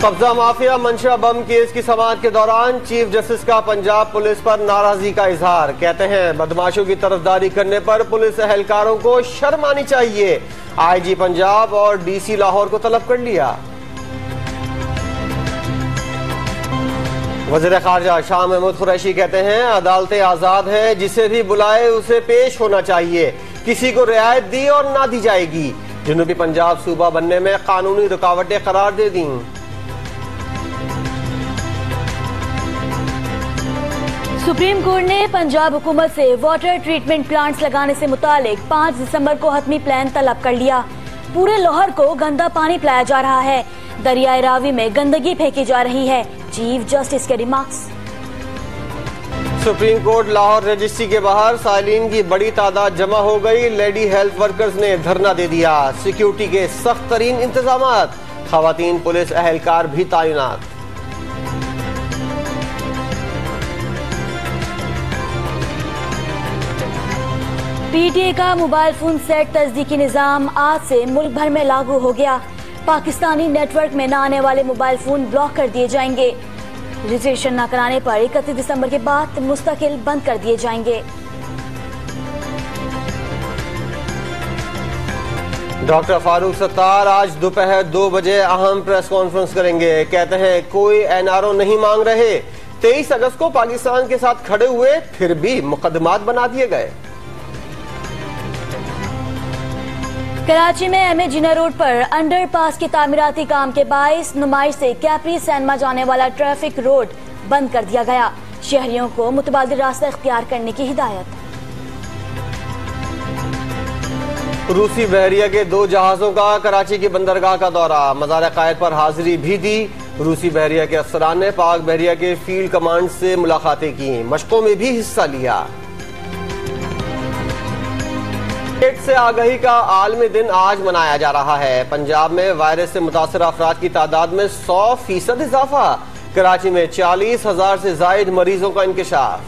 कब्जा माफिया मंशा बम केस की समाअत के दौरान चीफ जस्टिस का पंजाब पुलिस पर नाराजगी का इजहार। कहते हैं बदमाशों की तरफदारी करने पर पुलिस एहलकारों को शर्म आनी चाहिए। आईजी पंजाब और डीसी लाहौर को तलब कर लिया। वज़ीर खारजा शाह महमूद कुरैशी कहते हैं अदालतें आजाद हैं, जिसे भी बुलाए उसे पेश होना चाहिए, किसी को रियायत दी और ना दी जाएगी। जनूबी पंजाब सूबा बनने में कानूनी रुकावटें करार दे दी। सुप्रीम कोर्ट ने पंजाब हुकूमत से वाटर ट्रीटमेंट प्लांट्स लगाने से मुतालिक 5 दिसंबर को हतमी प्लान तलब कर लिया। पूरे लाहौर को गंदा पानी पिलाया जा रहा है, दरियाए रावी में गंदगी फेंकी जा रही है। चीफ जस्टिस के remarks. Supreme court Lahore registry के बाहर साइलिन की बड़ी तादाद जमा हो गई। लेडी हेल्थ वर्कर्स ने धरना दे दिया। सिक्योरिटी के सख्त तरीन इंतजामात, खवातीन पुलिस एहलकार भी तैनात। पीटीए का मोबाइल फोन सेट तस्दीकी निजाम आज से मुल्क भर में लागू हो गया। पाकिस्तानी नेटवर्क में न आने वाले मोबाइल फोन ब्लॉक कर दिए जाएंगे। रजिस्ट्रेशन न कराने पर 31 दिसंबर के बाद मुस्तकिल बंद कर दिए जाएंगे। डॉक्टर फारूक सत्तार आज दोपहर 2 बजे अहम प्रेस कॉन्फ्रेंस करेंगे। कहते हैं कोई एनआरओ नहीं मांग रहे। 23 अगस्त को पाकिस्तान के साथ खड़े हुए, फिर भी मुकदमात बना दिए गए। कराची में एमए जिना रोड पर अंडरपास के तामीराती काम के बाइस नुमाइश से कैपरी सैनमा जाने वाला ट्रैफिक रोड बंद कर दिया गया। शहरियों को मुतबादिल रास्ता इख्तियार करने की हिदायत। रूसी बहरिया के 2 जहाजों का कराची की बंदरगाह का दौरा, मज़ार कायद पर हाजिरी भी दी। रूसी बहरिया के अफसरान ने पाक बहरिया के फील्ड कमांड से मुलाकातें की, मशकों में भी हिस्सा लिया। एड्स से आगाही का आलमी दिन आज मनाया जा रहा है। पंजाब में वायरस से मुतासर अफराद की तादाद में 100% इजाफा। कराची में 40,000 से जायद मरीजों का इंकशाफ।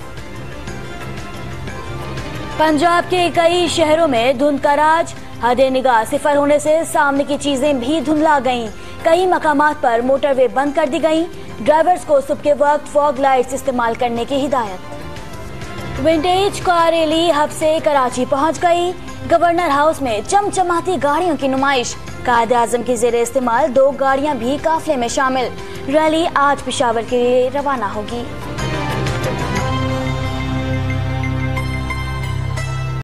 पंजाब के कई शहरों में धुंध का राज, हद निगाह सिफर होने से सामने की चीजें भी धुंधला गईं। कई मकामात पर मोटरवे बंद कर दी गईं। ड्राइवर्स को सुबह के वक्त फॉग लाइट्स इस्तेमाल करने की हिदायत। विंटेज कार रैली हब से कराची पहुंच गई। गवर्नर हाउस में चमचमाती गाड़ियों की नुमाइश। कायदे आजम की जेरे इस्तेमाल 2 गाड़ियां भी काफिले में शामिल। रैली आज पेशावर के लिए रवाना होगी।